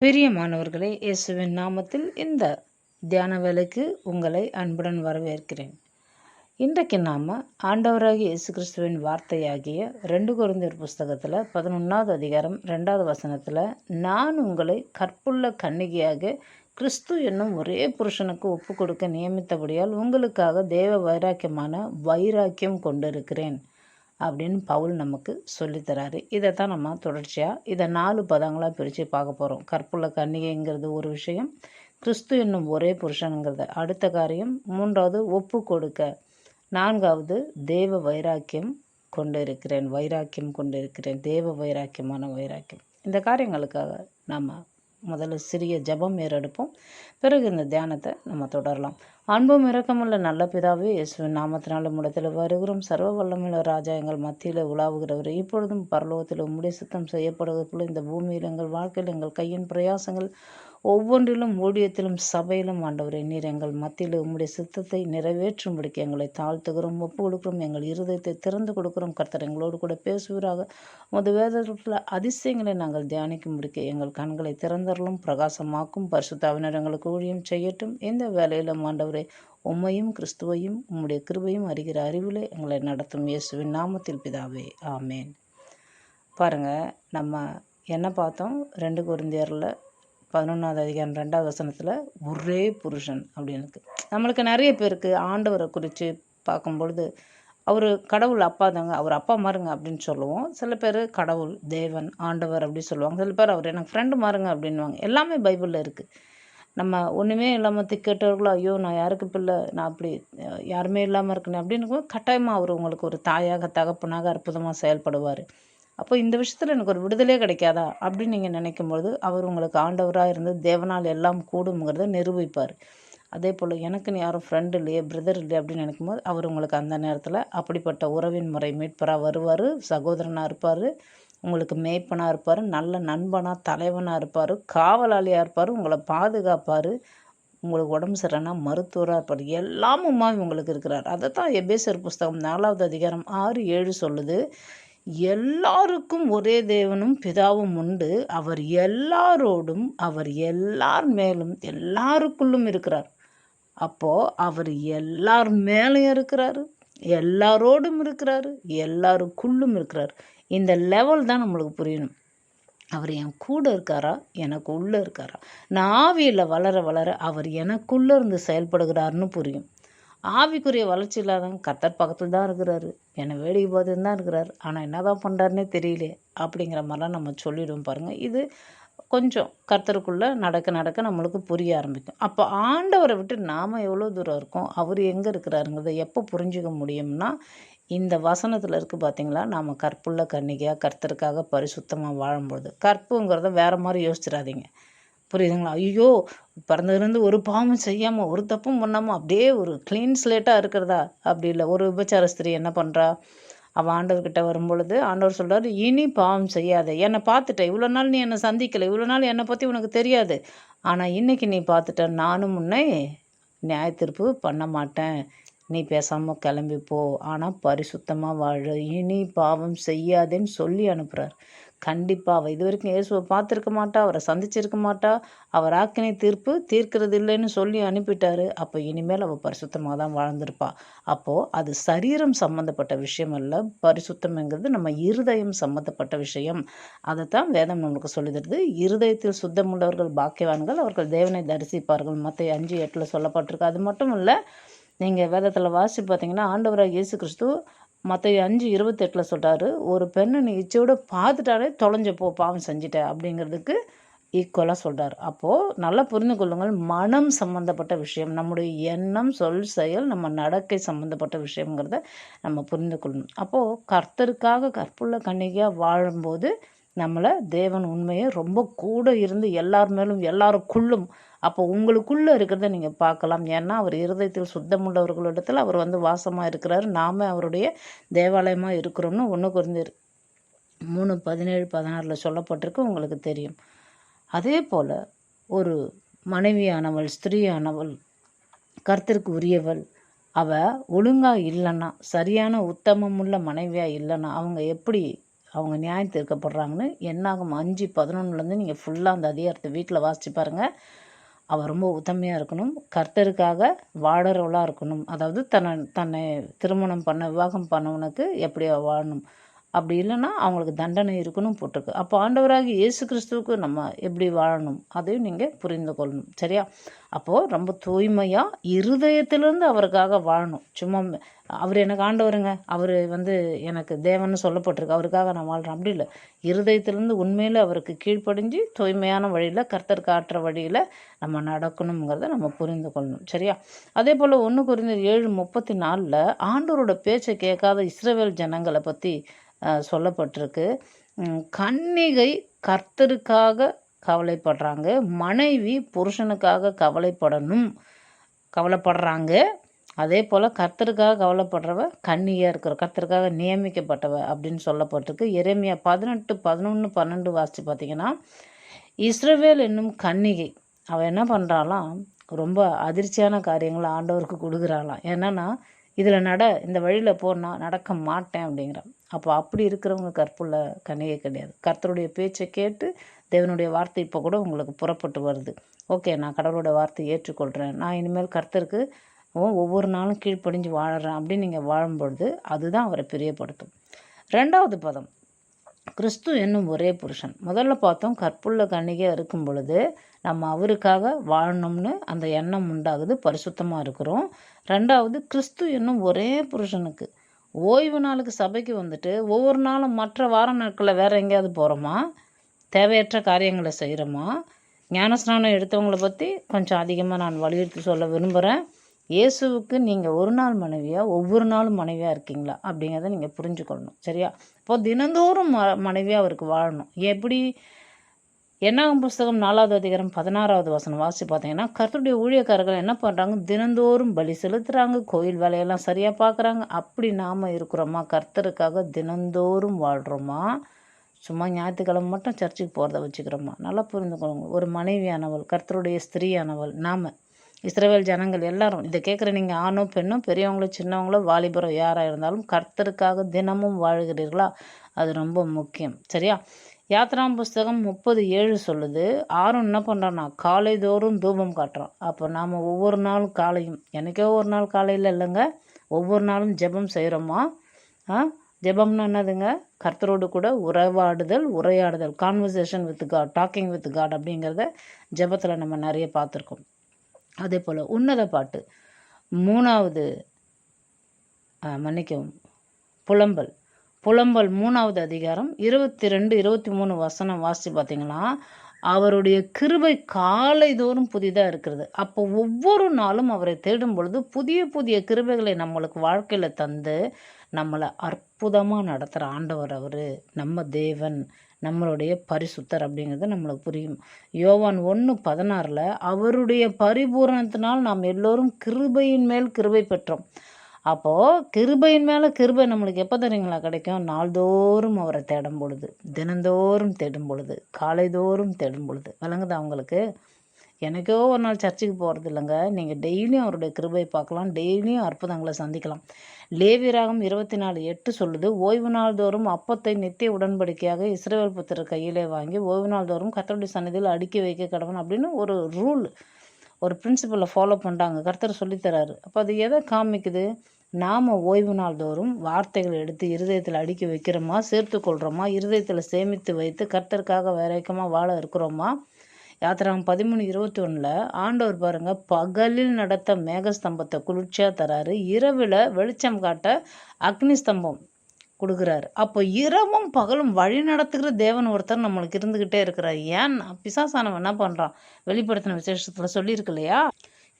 பிரியமானவர்களே, இயேசுவின் நாமத்தில் இந்த தியான வேலைக்கு உங்களை அன்புடன் வரவேற்கிறேன். இன்றைக்கு நாம் ஆண்டவராகிய இயேசு கிறிஸ்துவின் வார்த்தையாகிய 2 கொரிந்தியர் புஸ்தகத்தில் 11வது அதிகாரம் 2வது வசனத்தில், நான் உங்களை கற்புள்ள கன்னிகையாக கிறிஸ்து என்னும் ஒரே புருஷனுக்கு ஒப்பு கொடுக்க நியமித்தபடியால் உங்களுக்காக தேவ வைராக்கியம் கொண்டிருக்கிறேன் அப்படின்னு பவுல் நமக்கு சொல்லித்தராரு. இதைத்தான் நம்ம தொடர்ச்சியாக இதை 4 பதங்களாக பிரித்து பார்க்க போகிறோம். கற்புள்ள கன்னிகைங்கிறது ஒரு விஷயம், கிறிஸ்து என்னும் ஒரே புருஷனுங்கிறது அடுத்த காரியம், 3வது ஒப்பு கொடுக்க, 4வது தேவ வைராக்கியம் கொண்டிருக்கிறேன், தேவ வைராக்கியமான வைராக்கியம். இந்த காரியங்களுக்காக நாம் முதல்ல சிறிய ஜெபம் ஏறெடுப்போம். பிறகு இந்த தியானத்தை நம்ம தொடரலாம். அன்பும் இரக்கமுள்ள நல்ல பிதாவே, இயேசுவின் நாமத்தினால முடத்தில் வருகிறோம். சர்வ வல்லமையுள்ள ராஜா, எங்கள் மத்தியில் உலாவுகிறவர், இப்பொழுதும் பரலோகத்தில் உம்முடைய சித்தம் செய்யப்படுவது போல இந்த பூமியில் எங்கள் வாழ்க்கையில் எங்கள் கையின் பிரயாசங்கள் ஒவ்வொன்றிலும், ஊழியத்திலும், சபையிலும் ஆண்டவரே, நீர் எங்கள் மத்தியில் உம்முடைய சித்தத்தை நிறைவேற்றும்படிக்கு எங்களை தாழ்த்துகிறோம், ஒப்பு கொடுக்கிறோம், எங்கள் இருதயத்தை திறந்து கொடுக்கிறோம். கர்த்தர் எங்களோடு கூட பேசுவீராக. உமது வேதத்தில் அதிசயங்களை நாங்கள் தியானிக்கும்படிக்கு எங்கள் கண்களை திறந்தரலும் பிரகாசமாக்கும். பரிசுத்தாவினர் எங்களுக்கு ஊழியம் செய்யட்டும். இந்த வேலையில் ஆண்டவரே, உம்மையும் கிறிஸ்துவையும் உம்முடைய கிருபையும் அறிகிற அறிவிலே எங்களை நடத்தும். இயேசுவின் நாமத்தில் பிதாவே, ஆமேன். பாருங்கள், நம்ம என்ன பார்த்தோம்? 2 கொரிந்தியரில் 11வது அதிகாரம் 2வது வசனத்தில் ஒரே புருஷன் அப்படின்னு இருக்குது. நம்மளுக்கு நிறைய பேருக்கு ஆண்டவரை குறித்து பார்க்கும்பொழுது அவர் கடவுள் அப்பா தாங்க, அவர் அப்பா மாருங்க அப்படின்னு சொல்லுவோம். சில பேர் கடவுள், தேவன், ஆண்டவர் அப்படி சொல்லுவாங்க. சில பேர் அவர் எனக்கு ஃப்ரெண்டு மாருங்க அப்படின்வாங்க. எல்லாமே பைபிளில் இருக்குது. நம்ம ஒன்றுமே இல்லாமல் திக்கேட்டவர்களோ, ஐயோ நான் யாருக்கு பிள்ளை, நான் அப்படி யாருமே இல்லாமல் இருக்கணும் அப்படின்னு கட்டாயமாக அவர் உங்களுக்கு ஒரு தாயாக தகப்பனாக அற்புதமாக செயல்படுவார். அப்போ இந்த விஷயத்தில் எனக்கு ஒரு விடுதலே கிடைக்காதா அப்படின்னு நீங்கள் நினைக்கும்பொழுது அவர் உங்களுக்கு ஆண்டவராக இருந்து தேவனால் எல்லாம் கூடுங்கிறத நிரூபிப்பார். அதே போல் எனக்குன்னு யாரும் ஃப்ரெண்டு இல்லையே, பிரதர் இல்லையே அப்படின்னு நினைக்கும்போது அவர் உங்களுக்கு அந்த நேரத்தில் அப்படிப்பட்ட உறவின் முறை மீட்பராக வருவார், சகோதரனாக இருப்பார், உங்களுக்கு மேய்ப்பனாக இருப்பார், நல்ல நண்பனாக, தலைவனாக இருப்பார், காவலாளியாக இருப்பார், உங்களை பாதுகாப்பார், உங்களுக்கு உடம்பு சரினா மருத்துவராக இருப்பார். எல்லாமுமா உங்களுக்கு இருக்கிறார். அதை தான் எபேசியர் புஸ்தகம் 4வது அதிகாரம் 6-7 சொல்லுது. எல்லாருக்கும் ஒரே தேவனும் பிதாவும் உண்டு, அவர் எல்லாரோடும், அவர் எல்லார் மேலும், எல்லாருக்குள்ளும் இருக்கிறார். அப்போது அவர் எல்லார் மேலேயும் இருக்கிறாரு, எல்லாரோடும் இருக்கிறாரு, எல்லாருக்குள்ளும் இருக்கிறார். இந்த லெவல் தான் நம்மளுக்கு புரியணும். அவர் என் கூட இருக்காரா, எனக்கு உள்ளே இருக்காரா, நான் ஆவியில் வளர வளர அவர் எனக்குள்ளே இருந்து செயல்படுகிறாருன்னு புரியும். ஆவிக்குரிய வளர்ச்சி இல்லாதவங்க கர்த்தர் பக்கத்தில் தான் இருக்கிறாரு, என்னை வேடிக்கை பார்த்துன்னு தான் இருக்கிறார், ஆனால் என்ன தான் பண்ணுறாருன்னே தெரியல அப்படிங்கிற மாதிரிலாம் நம்ம சொல்லிவிடுவோம். பாருங்கள், இது கொஞ்சம் கர்த்தருக்குள்ளே நடக்க நம்மளுக்கு புரிய ஆரம்பிக்கும். அப்போ ஆண்டவரை விட்டு நாம் எவ்வளோ தூரம் இருக்கோம், அவர் எங்கே இருக்கிறாருங்கிறத எப்போ புரிஞ்சுக்க முடியும்னா, இந்த வசனத்தில் இருக்குது பார்த்தீங்களா, நாம் கற்புள்ள கன்னிகையாக கர்த்தருக்காக பரிசுத்தமாக வாழும்பொழுது. கற்புங்கிறத வேறு மாதிரி யோசிச்சிடாதீங்க, புரியுதுங்களா? ஐயோ பிறந்ததுலேருந்து ஒரு பாவமும் செய்யாமல் ஒரு தப்பும் பண்ணாமல் அப்படியே ஒரு க்ளீன் ஸ்லேட்டாக இருக்கிறதா அப்படி இல்லை. ஒரு விபச்சார ஸ்திரீ என்ன பண்ணுறா, அவள் ஆண்டவர்கிட்ட வரும்பொழுது ஆண்டவர் சொல்கிறார், இனி பாவம் செய்யாத, என்னை பார்த்துட்ட, இவ்வளோ நாள் நீ என்னை சந்திக்கலை, இவ்வளோ நாள் என்னை பற்றி உனக்கு தெரியாது, ஆனால் இன்றைக்கி நீ பார்த்துட்ட, நானும் முன்னே நியாய தீர்ப்பு பண்ண மாட்டேன், நீ பேசாமல் கிளம்பிப்போ, ஆனால் பரிசுத்தமாக வாழ, இனி பாவம் செய்யாதேன்னு சொல்லி அனுப்புகிறார். கண்டிப்பாக அவள் இது வரைக்கும் இயேசுவை பார்த்துருக்க மாட்டா, அவரை சந்திச்சிருக்க மாட்டா, அவர் ஆக்கினை தீர்ப்பு தீர்க்கிறது இல்லைன்னு சொல்லி அனுப்பிட்டாரு. அப்போ இனிமேல் அவள் பரிசுத்தமாக தான் வாழ்ந்திருப்பா. அப்போது அது சரீரம் சம்மந்தப்பட்ட விஷயம் அல்ல, பரிசுத்தம்ங்கிறது நம்ம இருதயம் சம்மந்தப்பட்ட விஷயம். அதைத்தான் வேதம் நம்மளுக்கு சொல்லித்தருது. இருதயத்தில் சுத்தமுள்ளவர்கள் பாக்கியவான்கள், அவர்கள் தேவனை தரிசிப்பார்கள், மற்ற 5:8 சொல்லப்பட்டிருக்கு. அது மட்டும் இல்லை, நீங்கள் வேதத்தில் வாசி பார்த்தீங்கன்னா ஆண்டவராக இயேசு கிறிஸ்து மற்ற 5:28 சொல்கிறாரு, ஒரு பெண்ணை நீ இச்சையோடு பார்த்துட்டாலே தொலைஞ்சப்போ பாவம் செஞ்சிட்ட அப்படிங்கிறதுக்கு ஈக்குவலாக சொல்கிறார். அப்போது நல்லா புரிந்து கொள்ளுங்கள், மனம் சம்மந்தப்பட்ட விஷயம், நம்முடைய எண்ணம், சொல், செயல், நம்ம நடக்கை சம்மந்தப்பட்ட விஷயங்கிறத நம்ம புரிந்து கொள்ளணும். அப்போது கர்த்தருக்காக கற்புள்ள கன்னிகையாக வாழும்போது நம்மளை தேவன் உண்மையை ரொம்ப கூட இருந்து எல்லார் மேலும் எல்லாருக்குள்ளும், அப்போ உங்களுக்குள்ளே இருக்கிறத நீங்கள் பார்க்கலாம். ஏன்னா அவர் இருதயத்தில் சுத்தமுள்ளவர்களிடத்தில் அவர் வாசமாக இருக்கிறார், நாம் அவருடைய தேவாலயமாக இருக்கிறோம்னு 1 கொரிந்தியர் 3:17-16 சொல்லப்பட்டிருக்கு, உங்களுக்கு தெரியும். அதே போல் ஒரு மனைவியானவள், ஸ்திரீயானவள், கர்த்தருக்கு உரியவள், அவள் ஒழுங்காக இல்லைன்னா, சரியான உத்தமமுள்ள மனைவியாக இல்லைன்னா அவங்க எப்படி அவங்க நியாயம் தீர்க்கப்படுறாங்கன்னு என்னாகும் 5:11 நீங்கள் ஃபுல்லாக அந்த அதிகாரத்தை வீட்டில் வாசித்து பாருங்கள். அவள் ரொம்ப உத்தமையாக இருக்கணும், கர்த்தருக்காக வாழறவளாக இருக்கணும். அதாவது தன்னை திருமணம் விவாகம் பண்ணவனுக்கு எப்படி வாழணும், அப்படி இல்லைன்னா அவங்களுக்கு தண்டனை இருக்கணும் போட்டிருக்கு. அப்போ ஆண்டவராகி இயேசு கிறிஸ்துவுக்கு நம்ம எப்படி வாழணும் அதையும் நீங்கள் புரிந்து கொள்ளணும். சரியா? அப்போது ரொம்ப தூய்மையாக இருதயத்திலேருந்து அவருக்காக வாழணும். சும்மா அவர் எனக்கு ஆண்டவருங்க, அவர் எனக்கு தேவன்னு சொல்லப்பட்டிருக்கு, அவருக்காக நான் வாழ்கிறேன் அப்படி இல்லை. இருதயத்திலேருந்து உண்மையில் அவருக்கு கீழ்ப்படிஞ்சு தூய்மையான வழியில் கர்த்தர் காட்டுற வழியில் நம்ம நடக்கணுங்கிறத நம்ம புரிந்து கொள்ளணும். சரியா? அதே போல் 1 கொரிந்தியர் 7:34 ஆண்டவரோட பேச்சை கேட்காத இஸ்ரவேல் ஜனங்களை பற்றி சொல்லப்பட்டிருக்கு. கன்னிகை கர்த்தருக்காக கவலைப்படுறாங்க, மனைவி புருஷனுக்காக கவலைப்படுறாங்க. அதே போல் கர்த்தருக்காக கவலைப்படுறவ கன்னியாக இருக்கிற கர்த்தருக்காக நியமிக்கப்பட்டவ அப்படின்னு சொல்லப்பட்டிருக்கு. எரேமியா 18:11-12 வாசித்து பார்த்தீங்கன்னா, இஸ்ரவேல் என்னும் கன்னிகை அவள் என்ன பண்ணுறாளாம், ரொம்ப அதிர்ச்சியான காரியங்களை ஆண்டவருக்கு கொடுக்குறாளாம். என்னன்னா, இதில் இந்த வழியில் போனால் நடக்க மாட்டேன் அப்படிங்கிறான். அப்போ அப்படி இருக்கிறவங்க கற்புள்ள கன்னிகை கிடையாது. கர்த்தருடைய பேச்சை கேட்டு தேவனுடைய வார்த்தை இப்போ கூட உங்களுக்கு புறப்பட்டு வருது. ஓகே, நான் கடவுளோட வார்த்தையை ஏற்றுக்கொள்கிறேன், நான் இனிமேல் கர்த்தருக்கு ஒவ்வொரு நாளும் கீழ்ப்படிஞ்சு வாழறேன் அப்படின்னு நீங்கள் வாழும்பொழுது அதுதான் அவரை பிரியப்படுத்தும். 2வது பதம் கிறிஸ்து என்னும் ஒரே புருஷன். முதல்ல பார்த்தோம், கற்புள்ள கன்னிகையாக இருக்கும் பொழுது நம்ம அவருக்காக வாழணும்னு அந்த எண்ணம் உண்டாகுது, பரிசுத்தமாக இருக்கிறோம். 2வது கிறிஸ்து என்னும் ஒரே புருஷனுக்கு ஓய்வு நாளுக்கு சபைக்கு ஒவ்வொரு நாளும் மற்ற வார நாட்களில் வேறு எங்கேயாவது போகிறோமா, தேவையற்ற காரியங்களை செய்கிறோமா? ஞானஸ்நானம் எடுத்தவங்களை பற்றி கொஞ்சம் அதிகமாக நான் வலியுறுத்தி சொல்ல விரும்புகிறேன். இயேசுவுக்கு நீங்கள் ஒரு நாள் மனைவியாக ஒவ்வொரு நாளும் மனைவியாக இருக்கீங்களா அப்படிங்கிறத நீங்கள் புரிஞ்சுக்கொள்ளணும். சரியா? இப்போது தினந்தோறும் மனைவியாக அவருக்கு வாழணும். எப்படி? என்னாகும் புஸ்தகம் 4வது அதிகாரம் 16வது வசனம் வாசி பார்த்தீங்கன்னா, கர்த்தருடைய ஊழியக்காரர்கள் என்ன பண்ணுறாங்க, தினந்தோறும் பலி செலுத்துகிறாங்க, கோயில் வேலையெல்லாம் சரியாக பார்க்குறாங்க. அப்படி நாம் இருக்கிறோமா? கர்த்தருக்காக தினந்தோறும் வாழ்கிறோமா? சும்மா ஞாயிற்றுக்கிழமை மட்டும் சர்ச்சுக்கு போகிறத வச்சுக்கிறோமா? நல்லா புரிந்துக்கோங்க. ஒரு மனைவியானவள், கர்த்தருடைய ஸ்திரீயானவள் நாம், இஸ்ரவேல் ஜனங்கள் எல்லாரும் இதை கேட்குற நீங்கள் ஆணோ பெண்ணோ பெரியவங்களோ சின்னவங்களோ வாலிபரோ யாராக இருந்தாலும் கர்த்தருக்காக தினமும் வாழ்கிறீர்களா? அது ரொம்ப முக்கியம். சரியா? யாத்ராம் புஸ்தகம் 30:7 சொல்லுது, ஆரும் என்ன பண்ணுறான்னா காலை தோறும் தூபம் காட்டுறோம். அப்போ நாம் ஒவ்வொரு நாளும் காலையும், எனக்கே ஒரு நாள் காலையில் இல்லைங்க, ஒவ்வொரு நாளும் ஜெபம் செய்கிறோமா? ஜெபம்னா என்னதுங்க? கர்த்தரோடு கூட உரையாடுதல், conversation with God, talking with God அப்படிங்கிறத ஜெபத்தில் நம்ம நிறைய பார்த்துருக்கோம். அதே போல் உன்னத பாட்டு 3வது புலம்பல் 3வது அதிகாரம் 22-23 வசனம் வாசித்து பார்த்தீங்கன்னா, அவருடைய கிருபை காலை தோறும் புதிதாக இருக்கிறது. அப்போ ஒவ்வொரு நாளும் அவரை தேடும் பொழுது புதிய புதிய கிருபைகளை நம்மளுக்கு வாழ்க்கையில் தந்து நம்மளை அற்புதமாக நடத்துகிற ஆண்டவர் அவர், நம்ம தேவன், நம்மளுடைய பரிசுத்தர் அப்படிங்கிறது நம்மளுக்கு புரியும். யோவான் 1:16 அவருடைய பரிபூரணத்தினால் நாம் எல்லோரும் கிருபையின் மேல் கிருபை பெற்றோம். அப்போது கிருபையின் மேலே கிருபை நம்மளுக்கு எப்போ தெரியுங்களா கிடைக்கும்? நாள்தோறும் அவரை தேடும் பொழுது, தினந்தோறும் தேடும் பொழுது, காலைதோறும் தேடும் பொழுது. விளங்குதா உங்களுக்கு? எனக்கோ ஒரு நாள் சர்ச்சுக்கு போகிறது இல்லைங்க, நீங்கள் டெய்லியும் அவருடைய கிருபை பார்க்கலாம், டெய்லியும் அற்புதங்களை சந்திக்கலாம். லேவியராகம் 24:8 சொல்லுது, ஓய்வு நாள் தோறும் அப்பத்தை நித்திய உடன்படிக்கையாக இஸ்ரவேல் புத்திரர் கையிலே வாங்கி ஓய்வு நாள் தோறும் கர்த்தருடைய சந்நிதியில் அடுக்கி வைக்க கடவன் அப்படின்னு ஒரு ரூல், ஒரு பிரின்சிபலை ஃபாலோ பண்ணுறாங்க, கர்த்தர் சொல்லித்தராரு. அப்போ அது எதை காமிக்குது? நாம் ஓய்வு நாள் தோறும் வார்த்தைகளை எடுத்து இருதயத்தில் அடுக்கி வைக்கிறோமா, சேர்த்து கொள்கிறோமா, இருதயத்தில் சேமித்து வைத்து கர்த்தருக்காக வேலைக்கமாக வாழ இருக்கிறோமா? யாத்திராகம் 13:21 ஆண்டவர் பாருங்க, பகலில் நடத்த மேகஸ்தம்பத்தை குளிர்ச்சியாக தராரு, இரவில் வெளிச்சம் காட்ட அக்னி ஸ்தம்பம் கொடுக்குறாரு. அப்போ இரவும் பகலும் வழி நடத்துகிற தேவன் ஒருத்தர் நம்மளுக்கு இருந்துக்கிட்டே இருக்கிறார். ஏன்னா பிசாசானவன் என்ன பண்ணுறான்? வெளிப்படுத்தின விசேஷத்தில் சொல்லியிருக்கு இல்லையா,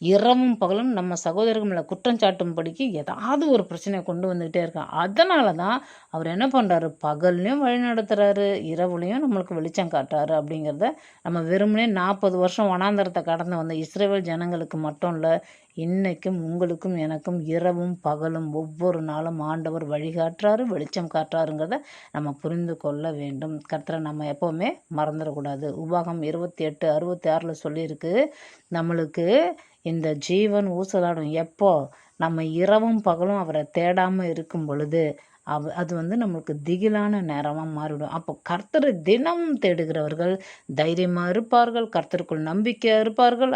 இரவும் பகலும் நம்ம சகோதரர்களை குற்றம் சாட்டும்படிக்கு ஏதாவது ஒரு பிரச்சனையை கொண்டு வந்துக்கிட்டே இருக்கான். அதனால தான் அவர் என்ன பண்ணுறாரு, பகல்லையும் வழி நடத்துகிறாரு, இரவுலையும் நம்மளுக்கு வெளிச்சம் காட்டுறாரு. அப்படிங்கிறத நம்ம வெறுமனே 40 வருஷம் வனாந்தரத்தை கடந்து வந்த இஸ்ரவேல் ஜனங்களுக்கு மட்டும் இல்லை, இன்னைக்கும் உங்களுக்கும் எனக்கும் இரவும் பகலும் ஒவ்வொரு நாளும் ஆண்டவர் வழிகாட்டுறாரு, வெளிச்சம் காட்டுறாருங்கிறத நம்ம புரிந்து கொள்ள வேண்டும். கர்த்தரை நம்ம எப்போவுமே மறந்துடக்கூடாது. உபாகம் 28:66 சொல்லியிருக்கு, நம்மளுக்கு இந்த ஜீவன் ஊசலாடும் எப்போ நம்ம இரவும் பகலும் அவரை தேடாமல் இருக்கும் பொழுது, அது நம்மளுக்கு திகிலான நேரமாக மாறிவிடும். அப்போ கர்த்தரை தினமும் தேடுகிறவர்கள் தைரியமாக இருப்பார்கள், கர்த்தருக்குள் நம்பிக்கையாக இருப்பார்கள்,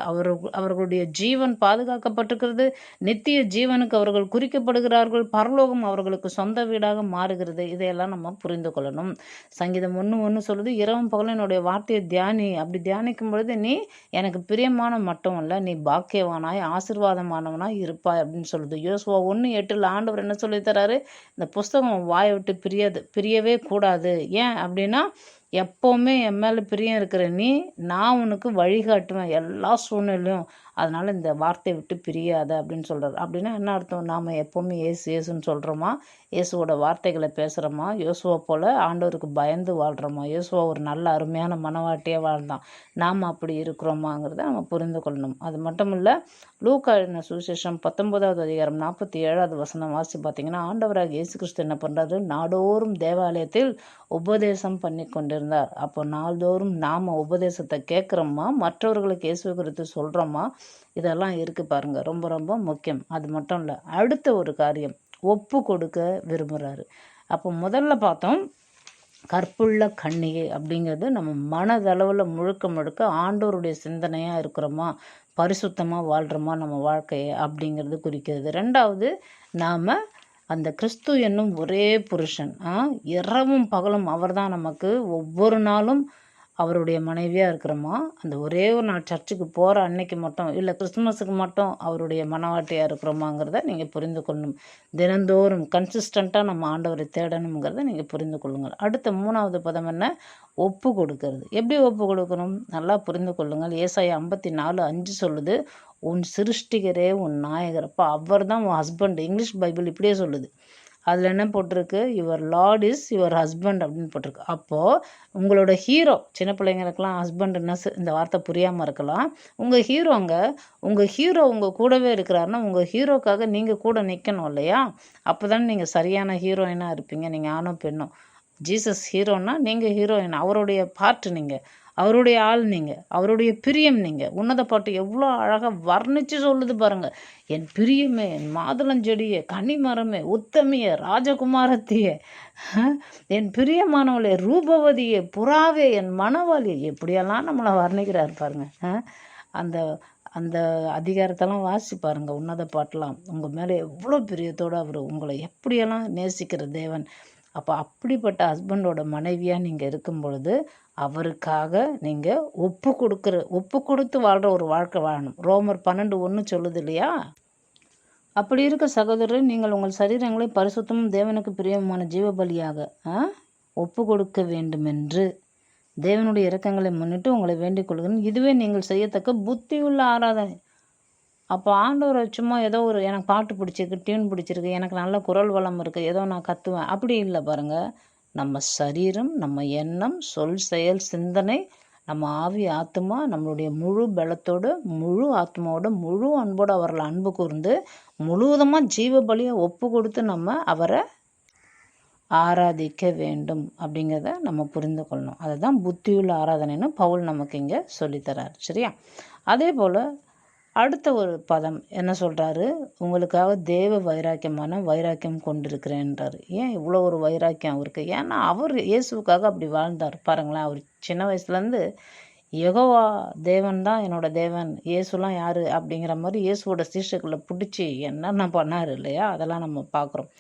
அவர்களுடைய ஜீவன் பாதுகாக்கப்பட்டிருக்கிறது, நித்திய ஜீவனுக்கு அவர்கள் குறிக்கப்படுகிறார்கள், பரலோகம் அவர்களுக்கு சொந்த வீடாக மாறுகிறது. இதையெல்லாம் நம்ம புரிந்து கொள்ளணும். சங்கீதம் 1:1 சொல்லுது, இரவும் பகலும் என்னுடைய வார்த்தையை தியானி. அப்படி தியானிக்கும் பொழுது நீ எனக்கு பிரியமான மட்டும் இல்லை, நீ பாக்கியவானாய் ஆசீர்வாதமானவனாய் இருப்பாய் அப்படின்னு சொல்லுது. யோசுவா 1:8 ஆண்டவர் என்ன சொல்லி தராரு, இந்த புஸ்தகம் வாயை விட்டு பிரியவே கூடாது. ஏன் அப்படின்னா, எப்போவுமே என் மேலே பிரியம் இருக்கிற நீ, நான் உனக்கு வழிகாட்டுவேன் எல்லா சூழ்நிலையும், அதனால் இந்த வார்த்தையை விட்டு பிரியாத அப்படின்னு சொல்கிறார். அப்படின்னா என்ன அர்த்தம், நாம் எப்போவுமே ஏசுன்னு சொல்கிறோமா, இயேசுவோட வார்த்தைகளை பேசுகிறோமா, யோசுவா போல் ஆண்டவருக்கு பயந்து வாழ்கிறோமா, யோசுவா ஒரு நல்ல அருமையான மனவாட்டியாக வாழ்ந்தான், நாம் அப்படி இருக்கிறோமாங்கிறத நம்ம புரிந்து கொள்ளணும். அது மட்டும் இல்லை, லூக்கா எழுதின சுவிசேஷம் 19வது அதிகாரம் 47வது வசனம் வாசி பார்த்தீங்கன்னா, ஆண்டவராக இயேசு கிறிஸ்து என்ன பண்ணுறாரு, நாடோறும் தேவாலயத்தில் உபதேசம் பண்ணி கொண்டிருந்தார். அப்போ நாள்தோறும் நாம் உபதேசத்தை கேட்குறோமா, மற்றவர்களுக்கு இயேசு குறித்து சொல்கிறோமா, இதெல்லாம் இருக்குது பாருங்கள், ரொம்ப ரொம்ப முக்கியம். அது மட்டும் இல்லை, அடுத்த ஒரு காரியம், ஒப்பு கொடுக்க விரும்புகிறாரு. அப்போ முதல்ல பார்த்தோம், கற்புள்ள கன்னிகை அப்படிங்கிறது நம்ம மனதளவில் முழுக்க ஆண்டோருடைய சிந்தனையாக இருக்கிறோமா, பரிசுத்தமாக வாழ்கிறோமா நம்ம வாழ்க்கையை அப்படிங்கிறது குறிக்கிறது. ரெண்டாவது, நாம் அந்த கிறிஸ்து என்னும் ஒரே புருஷன், இரவும் பகலும் அவர் தான் நமக்கு, ஒவ்வொரு நாளும் அவருடைய மனைவியாக இருக்கிறோமா, அந்த ஒரே ஒரு நாள் சர்ச்சுக்கு போகிற அன்னைக்கு மட்டும் இல்லை, கிறிஸ்துமஸுக்கு மட்டும் அவருடைய மனவாட்டியாக இருக்கிறோமாங்கிறத நீங்கள் புரிந்து கொள்ளணும். தினந்தோறும் கன்சிஸ்டண்ட்டாக நம்ம ஆண்டவரை தேடணுங்கிறத நீங்கள் புரிந்து கொள்ளுங்கள். அடுத்த 3வது பதம் என்ன, ஒப்பு கொடுக்கறது. எப்படி ஒப்பு கொடுக்கணும் நல்லா புரிந்து கொள்ளுங்கள். ஏசாயா 54:5 சொல்லுது, உன் சிருஷ்டிகரே உன் நாயகர். அப்போ அவர் தான் உன் ஹஸ்பண்ட். இங்கிலீஷ் பைபிள் இப்படியே சொல்லுது. அதில் என்ன போட்டிருக்கு, your Lord is your husband அப்படின்னு போட்டிருக்கு. அப்போது உங்களோட ஹீரோ, சின்ன பிள்ளைங்களுக்கெல்லாம் ஹஸ்பண்டுன்னா இந்த வார்த்தை புரியாமல் இருக்கலாம். உங்கள் ஹீரோ உங்கள் கூடவே இருக்கிறாருன்னா, உங்கள் ஹீரோக்காக நீங்கள் கூட நிற்கணும் இல்லையா? அப்போ தானே நீங்கள் சரியான ஹீரோயினாக இருப்பீங்க. நீங்கள் ஆணோ பெண்ணோ, ஜீசஸ் ஹீரோன்னா நீங்கள் ஹீரோயின், அவருடைய பார்ட்டு நீங்கள், அவருடைய ஆள் நீங்கள், அவருடைய பிரியம் நீங்கள். உன்னத பாட்டு எவ்வளோ அழகாக வர்ணித்து சொல்லுது பாருங்கள். என் பிரியமே, என் மாதுளஞ்செடியே, கனிமரமே, உத்தமிய, ராஜகுமாரத்தியே, என் பிரியமானவளே, ரூபவதியே, புறாவே, என் மணவாளியே, எப்படியெல்லாம் நம்மளை வர்ணிக்கிறார் பாருங்க. அந்த அந்த அதிகாரத்தெல்லாம் வாசி பாருங்கள், உன்னத பாட்டெலாம். உங்கள் மேலே எவ்வளோ பிரியத்தோடு அவர் உங்களை எப்படியெல்லாம் நேசிக்கிற தேவன். அப்போ அப்படிப்பட்ட ஹஸ்பண்டோட மனைவியாக நீங்கள் இருக்கும் பொழுது அவருக்காக நீங்கள் ஒப்பு கொடுத்து வாழ்கிற ஒரு வாழ்க்கை வாழணும். ரோமர் 12:1 சொல்லுது இல்லையா? அப்படி இருக்க சகோதரர், நீங்கள் உங்கள் சரீரங்களை பரிசுத்தமும் தேவனுக்கு பிரியமான ஜீவபலியாக ஒப்பு கொடுக்க வேண்டுமென்று தேவனுடைய இரக்கங்களை முன்னிட்டு உங்களை வேண்டிக் கொள்கிறேன். இதுவே நீங்கள் செய்யத்தக்க புத்தியுள்ள ஆராதனை. அப்போ ஆண்டவரை சும்மா ஏதோ ஒரு எனக்கு பாட்டு பிடிச்சிருக்கு, டியூன் பிடிச்சிருக்கு, எனக்கு நல்ல குரல் வளம் இருக்குது, ஏதோ நான் கத்துவேன், அப்படி இல்லை பாருங்கள். நம்ம சரீரம், நம்ம எண்ணம், சொல், செயல், சிந்தனை, நம்ம ஆவி, ஆத்மா, நம்மளுடைய முழு பலத்தோடு, முழு ஆத்மாவோட, முழு அன்போடு அவர்களை அன்பு கூர்ந்து முழுவதுமாக ஜீவ பலியை ஒப்பு கொடுத்து நம்ம அவரை ஆராதிக்க வேண்டும் அப்படிங்கிறத நம்ம புரிந்து கொள்ளணும். அதுதான் புத்தியுள்ள ஆராதனைன்னு பவுல் நமக்கு இங்கே சொல்லித்தரார். சரியா? அதே போல் அடுத்த ஒரு பதம் என்ன சொல்கிறாரு, உங்களுக்காக தேவ வைராக்கியம் கொண்டிருக்கிறேன்றார். ஏன் இவ்வளோ ஒரு வைராக்கியம் அவருக்கு? ஏன்னா அவர் இயேசுக்காக அப்படி வாழ்ந்தார் பாருங்களேன். அவர் சின்ன வயசுலேருந்து யெகோவா தேவன் தான் என்னோட தேவன், இயேசுலாம் யார் அப்படிங்கிற மாதிரி இயேசுவோட சீஷர்களை பிடிச்சி என்னென்ன பண்ணார் இல்லையா, அதெல்லாம் நம்ம பார்க்குறோம்.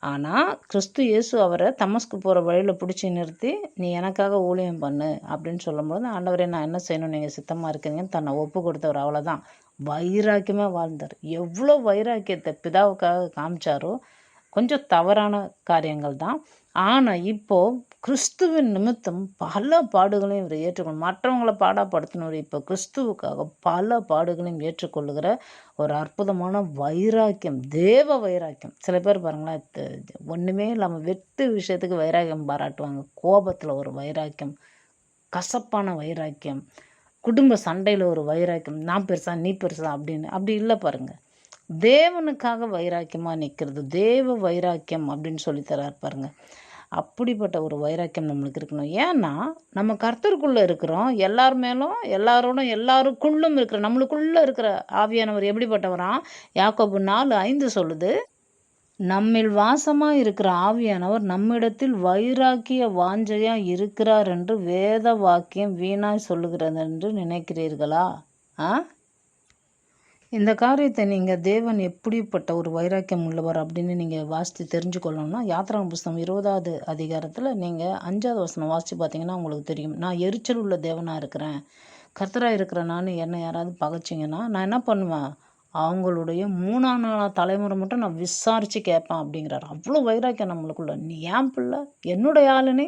ஆனால் கிறிஸ்து இயேசு அவரை தமஸ்கு போகிற வழியில் பிடிச்சி நிறுத்தி, நீ எனக்காக ஊழியம் பண்ணு அப்படின்னு சொல்லும்போது, ஆண்டவரே நான் என்ன செய்யணும், நீங்கள் சித்தமாக இருக்கீங்கன்னு தன்னை ஒப்பு கொடுத்தவர். அவ்வளோதான், வைராக்கியமாக வாழ்ந்தார். எவ்வளோ வைராக்கியத்தை பிதாவுக்காக காமிச்சாரோ, கொஞ்சம் தவறான காரியங்கள் தான். ஆனால் இப்போது கிறிஸ்துவின் நிமித்தம் பல பாடுகளையும் இவர் ஏற்றுக்கொள்ளும். மற்றவங்களை பாடப்படுத்தினவர் இப்போ கிறிஸ்துவுக்காக பல பாடுகளையும் ஏற்றுக்கொள்ளுகிற ஒரு அற்புதமான வைராக்கியம், தேவ வைராக்கியம். சில பேர் பாருங்களேன், ஒன்றுமே இல்லாமல் வெட்டு விஷயத்துக்கு வைராக்கியம் பாராட்டுவாங்க. கோபத்தில் ஒரு வைராக்கியம், கசப்பான வைராக்கியம், குடும்ப சண்டையில் ஒரு வைராக்கியம், நான் பெருசா நீ பெருசா அப்படின்னு. அப்படி இல்லை பாருங்கள். தேவனுக்காக வைராக்கியமாக நிற்கிறது தேவ வைராக்கியம் அப்படின்னு சொல்லித்தரார் பாருங்கள். அப்படிப்பட்ட ஒரு வைராக்கியம் நம்மளுக்கு இருக்கணும். ஏன்னா நம்ம கர்த்தருக்குள்ளே இருக்கிறோம், எல்லார் மேலும் எல்லாரோடும் எல்லாருக்குள்ளும் இருக்கிற, நம்மளுக்குள்ளே இருக்கிற ஆவியானவர் எப்படிப்பட்டவரா? யாக்கோபு 4:5 சொல்லுது, நம்மில் வாசமாக இருக்கிற ஆவியானவர் நம்மிடத்தில் வைராக்கிய வாஞ்சையாக இருக்கிறார் என்று வேத வாக்கியம் வீணாய் சொல்லுகிறது என்று நினைக்கிறீர்களா? இந்த காரியத்தை நீங்கள் தேவன் எப்படிப்பட்ட ஒரு வைராக்கியம் உள்ளவர் அப்படின்னு நீங்கள் வாசித்து தெரிஞ்சுக்கொள்ளணும்னா யாத்திராகம புஸ்தகம் 20வது அதிகாரத்தில் நீங்கள் 5வது வசனம் வாசித்து பார்த்தீங்கன்னா உங்களுக்கு தெரியும். நான் எரிச்சல் உள்ள தேவனாக இருக்கிறேன், கர்த்தராக இருக்கிற நான் என்னை யாராவது பகைச்சிங்கன்னா நான் என்ன பண்ணுவேன், அவங்களுடைய 3ஆம் தலைமுறை மட்டும் நான் விசாரித்து கேட்பேன் அப்படிங்கிறார். அவ்வளோ வைராக்கியம் நம்மளுக்குள்ள. நீ ஏன் பிள்ளை, என்னுடைய ஆளுனே,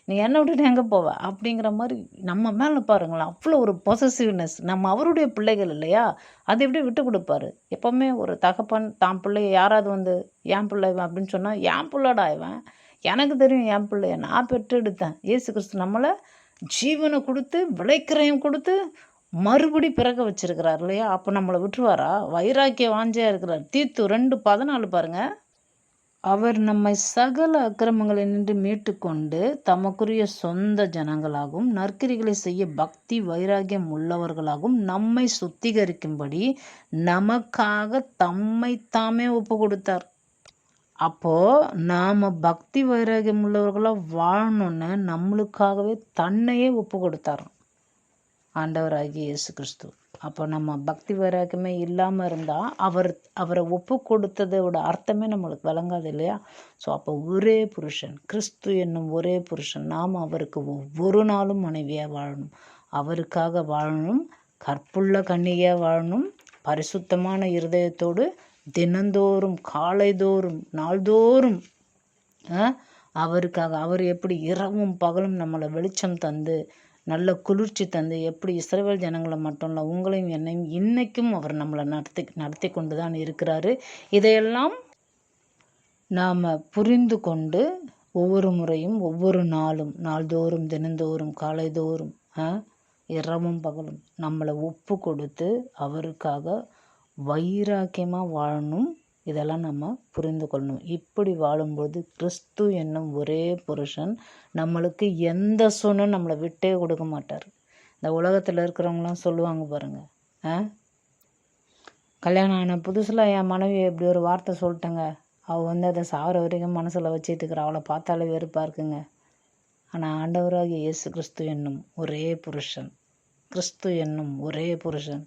நீ என்னை விட்டுட்டு எங்கே போவ அப்படிங்கிற மாதிரி நம்ம மேலே பாருங்களேன், அவ்வளோ ஒரு பொசசிவ்னஸ். நம்ம அவருடைய பிள்ளைகள் இல்லையா, அதை எப்படி விட்டு கொடுப்பாரு. எப்போவுமே ஒரு தகப்பன் தான் பிள்ளைய யாராவது வந்து என் பிள்ளை அப்படின்னு சொன்னால், என் பிள்ளைடா இவன், எனக்கு தெரியும் என் பிள்ளைய நான் பெற்றெடுத்தேன். இயேசு கிறிஸ்து நம்மளை ஜீவனை கொடுத்து விளைக்கிறையும் கொடுத்து மறுபடி பிறக்க வச்சிருக்கிறார் இல்லையா. அப்போ நம்மளை விட்டுருவாரா? வைராக்கிய வாஞ்சையாக இருக்கிறார். தீத்து 2:14 பாருங்க. அவர் நம்மை சகல அக்கிரமங்களை நின்று மீட்டுக்கொண்டு தமக்குரிய சொந்த ஜனங்களாகவும் நற்கிரிகளை செய்ய பக்தி வைராக்கியம் உள்ளவர்களாகவும் நம்மை சுத்திகரிக்கும்படி நமக்காக தம்மை தாமே ஒப்பு கொடுத்தார். அப்போது நாம் பக்தி வைராக்கியம் உள்ளவர்களாக வாழணுன்னு நம்மளுக்காகவே தன்னையே ஒப்பு கொடுத்தார் ஆண்டவராகிய இயேசு கிறிஸ்து. அப்போ நம்ம பக்தி வைராக்கியமே இல்லாமல் இருந்தால் அவரை ஒப்பு கொடுத்ததோட அர்த்தமே நம்மளுக்கு விளங்காது இல்லையா. ஸோ அப்போ ஒரே புருஷன், கிறிஸ்து என்னும் ஒரே புருஷன், நாம் அவருக்கு ஒவ்வொரு நாளும் மனைவியாக வாழணும், அவருக்காக வாழணும், கற்புள்ள கன்னிகையாக வாழணும், பரிசுத்தமான இருதயத்தோடு தினந்தோறும் காலைதோறும் நாள்தோறும் அவருக்காக, அவர் எப்படி இரவும் பகலும் நம்மளை வெளிச்சம் தந்து நல்ல குளிர்ச்சி தந்து எப்படி இஸ்ரவேல் ஜனங்களை மட்டும் இல்லை உங்களையும் என்னையும் இன்னைக்கும் அவர் நம்மளை நடத்தி கொண்டு தான் இருக்கிறாரு. இதையெல்லாம் நாம் புரிந்து கொண்டு ஒவ்வொரு முறையும் ஒவ்வொரு நாளும் நாள்தோறும் தினந்தோறும் காலைதோறும் இரவும் பகலும் நம்மளை ஒப்பு கொடுத்து அவருக்காக வைராக்கியமாக வாழணும். இதெல்லாம் நம்ம புரிந்து கொள்ளணும். இப்படி வாழும்போது கிறிஸ்து என்னும் ஒரே புருஷன் நம்மளுக்கு எந்த சூழ்நிலும் நம்மளை விட்டே கொடுக்க மாட்டார். இந்த உலகத்தில் இருக்கிறவங்களாம் சொல்லுவாங்க பாருங்கள், கல்யாணம் ஆன புதுசில் என் மனைவி எப்படி ஒரு வார்த்தை சொல்லிட்டேங்க, அவள் வந்து அதை சாகிற வரைக்கும் மனசில் வச்சுட்டு இருக்கிற, அவளை பார்த்தாலே வெறுப்பாக இருக்குங்க. ஆனால் ஆண்டவராகிய இயேசு கிறிஸ்து என்னும் ஒரே புருஷன், கிறிஸ்து என்னும் ஒரே புருஷன்,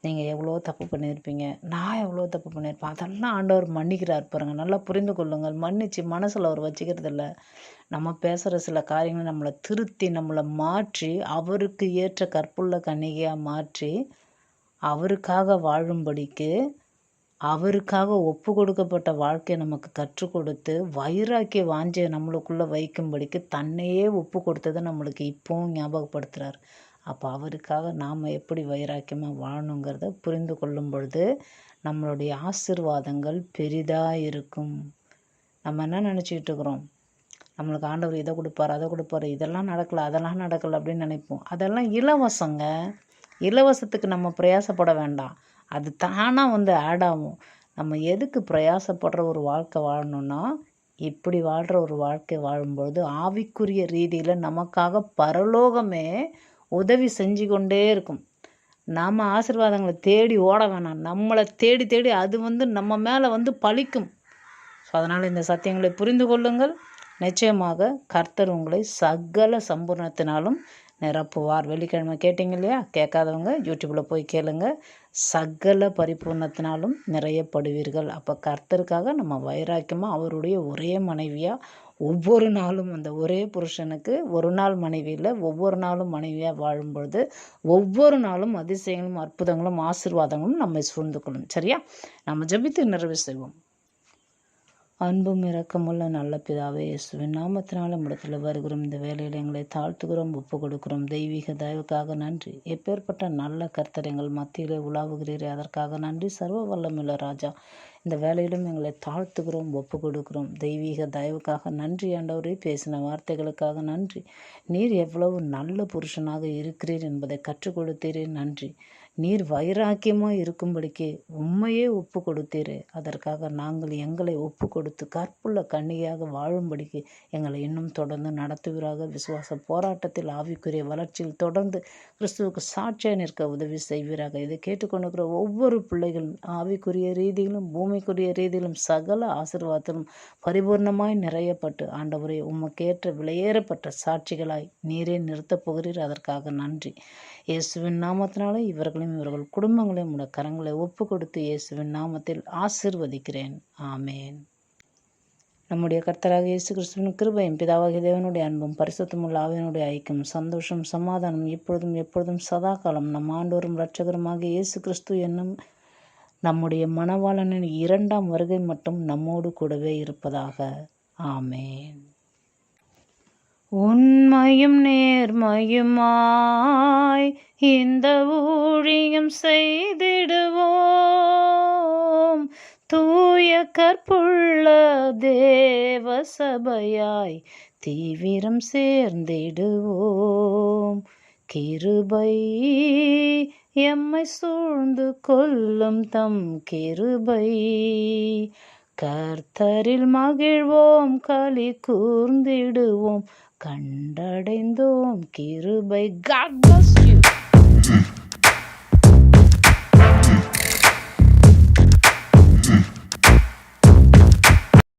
நீங்கள் எவ்வளோ தப்பு பண்ணியிருப்பீங்க, நான் எவ்வளோ தப்பு பண்ணியிருப்பேன், அதெல்லாம் ஆண்டவர் மன்னிக்கிறார் பாருங்க. நல்லா புரிந்து கொள்ளுங்கள். மன்னிச்சு மனசில் அவர் வச்சுக்கிறது இல்லை. நம்ம பேசுகிற சில காரியங்களை நம்மளை திருத்தி நம்மளை மாற்றி அவருக்கு ஏற்ற கற்புள்ள கன்னிகையாக மாற்றி அவருக்காக வாழும்படிக்கு அவருக்காக ஒப்பு கொடுக்கப்பட்ட வாழ்க்கையை நமக்கு கற்றுக் கொடுத்து வைராக்கிய வாஞ்சையை நம்மளுக்குள்ளே வைக்கும்படிக்கு தன்னையே ஒப்பு கொடுத்ததை நம்மளுக்கு இப்போவும் ஞாபகப்படுத்துகிறார். அப்போ அவருக்காக நாம் எப்படி வைராக்கியமாக வாழணுங்கிறத புரிந்து கொள்ளும் பொழுது நம்மளுடைய ஆசீர்வாதங்கள் பெரிதாக இருக்கும். நம்ம என்ன நினச்சிக்கிட்டு இருக்கிறோம், நம்மளுக்கு ஆண்டவர் இதை கொடுப்பார் அதை கொடுப்பார், இதெல்லாம் நடக்கலை அதெல்லாம் நடக்கலை அப்படின்னு நினைப்போம். அதெல்லாம் இலவசங்க. இலவசத்துக்கு நம்ம பிரயாசப்பட வேண்டாம், அது தானாக வந்து ஆட் ஆகும். நம்ம எதுக்கு பிரயாசப்படுற ஒரு வாழ்க்கை வாழணும்னா, இப்படி வாழ்கிற ஒரு வாழ்க்கை வாழும்பொழுது ஆவிக்குரிய ரீதியில் நமக்காக பரலோகமே உதவி செஞ்சு கொண்டே இருக்கும். நாம் ஆசீர்வாதங்களை தேடி ஓட வேணாம், நம்மளை தேடி தேடி அது வந்து நம்ம மேலே வந்து பலிக்கும். ஸோ அதனால் இந்த சத்தியங்களை புரிந்து கொள்ளுங்கள். நிச்சயமாக கர்த்தர் உங்களை சகல சம்பூர்ணத்தினாலும் நிரப்புவார். வெள்ளிக்கிழமை கேட்டிங்க இல்லையா, கேட்காதவங்க யூடியூப்பில் போய் கேளுங்க. சகல பரிபூர்ணத்தினாலும் நிறையப்படுவீர்கள். அப்போ கர்த்தருக்காக நம்ம வைராக்கியமாக அவருடைய ஒரே மனைவியாக ஒவ்வொரு நாளும் அந்த ஒரே புருஷனுக்கு ஒரு நாள் மனைவியில் ஒவ்வொரு நாளும் மனைவியாக வாழும்பொழுது ஒவ்வொரு நாளும் அதிசயங்களும் அற்புதங்களும் ஆசீர்வாதங்களும் நம்மை சூழ்ந்து கொள்ளும். சரியா, நம்ம ஜெபித்து நிறைவு செய்வோம். அன்பும் இரக்கமுள்ள நல்ல பிதாவே, இயேசுவின் நாமத்தினால இடத்துல வருகிறோம். இந்த வேலையில் எங்களை தாழ்த்துகிறோம், ஒப்பு கொடுக்கிறோம். தெய்வீக தயவுக்காக நன்றி. எப்பேற்பட்ட நல்ல கர்த்தர் எங்கள் மத்தியிலே உலாவுகிறீரே, அதற்காக நன்றி. சர்வ வல்லமுள்ள ராஜா, இந்த வேலையிலும் எங்களை தாழ்த்துகிறோம், ஒப்பு கொடுக்கிறோம். தெய்வீக தயவுக்காக நன்றி ஆண்டவரே. பேசின வார்த்தைகளுக்காக நன்றி. நீர் எவ்வளவு நல்ல புருஷனாக இருக்கிறீர் என்பதை கற்றுக் கொடுத்தீரே, நன்றி. நீர் வைராக்கியமாக இருக்கும்படிக்கு உண்மையே ஒப்பு கொடுத்தீரே, அதற்காக நாங்கள் எங்களை ஒப்பு கொடுத்து கற்புள்ள கன்னிகையாக வாழும்படிக்கு எங்களை இன்னும் தொடர்ந்து நடத்துவீராக. விசுவாச போராட்டத்தில் ஆவிக்குரிய வளர்ச்சியில் தொடர்ந்து கிறிஸ்துவுக்கு சாட்சியாக நிற்க உதவி செய்வீராக. இதை கேட்டுக்கொண்டிருக்கிற ஒவ்வொரு பிள்ளைகளும் ஆவிக்குரிய ரீதியிலும் பூமி ஆவிக்குரிய ரீதியிலும் சகல ஆசீர்வாதத்திலும் பரிபூர்ணமாய் நிறையப்பட்டு ஆண்டவரே உமக்கேற்ற விலையேறப்பட்ட சாட்சிகளாய் நீரே நிறுத்தப் போகிறீர். அதற்காக நன்றி. இயேசுவின் நாமத்தினாலே இவர்களையும் இவர்கள் குடும்பங்களையும் உடைய கரங்களை ஒப்பு கொடுத்து இயேசுவின் நாமத்தில் ஆசீர்வதிக்கிறேன். ஆமேன். நம்முடைய கர்த்தராக இயேசு கிறிஸ்துவின் கிருபையும் பிதாவாகிய தேவனுடைய அன்பும் பரிசுத்தமுள்ள ஆவியினுடைய ஐக்கியம் சந்தோஷம் சமாதானம் இப்பொழுதும் எப்பொழுதும் சதா காலம் நம் ஆண்டோரும் இரட்சகருமாகிய இயேசு கிறிஸ்து என்னும் நம்முடைய மணவாளனின் 2ஆம் வருகை மட்டும் நம்மோடு கூடவே இருப்பதாக. ஆமேன். உண்மையும் நேர்மையுமாய் இந்த ஊழியம் செய்திடுவோம். தூய கற்புள்ள தேவ சபையாய் தீவிரம் சேர்ந்திடுவோம். கிருபை எம்மை சூழ்ந்து கொள்ளும் தம் கிருபை கர்த்தரில் மகிழ்வோம் களி கூர்ந்திடுவோம். கண்டடைந்தோம் கிருபை. God bless you.